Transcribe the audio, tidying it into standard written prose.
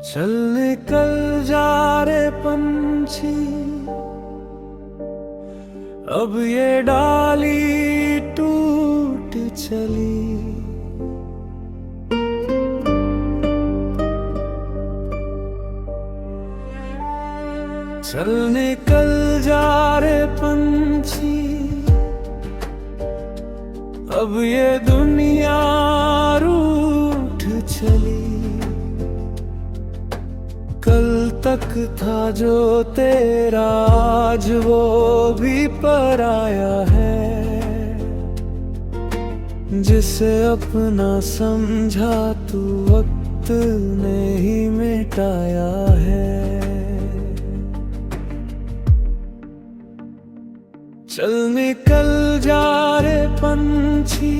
चल निकल जा रे पंछी, अब ये डाली टूट चली। चल निकल जा रे पंछी, अब ये दुनिया रूठ चली। कल तक था जो तेरा आज वो भी पराया है। जिसे अपना समझा तू वक्त ने ही मिटाया है। चल निकल जा रे पंछी,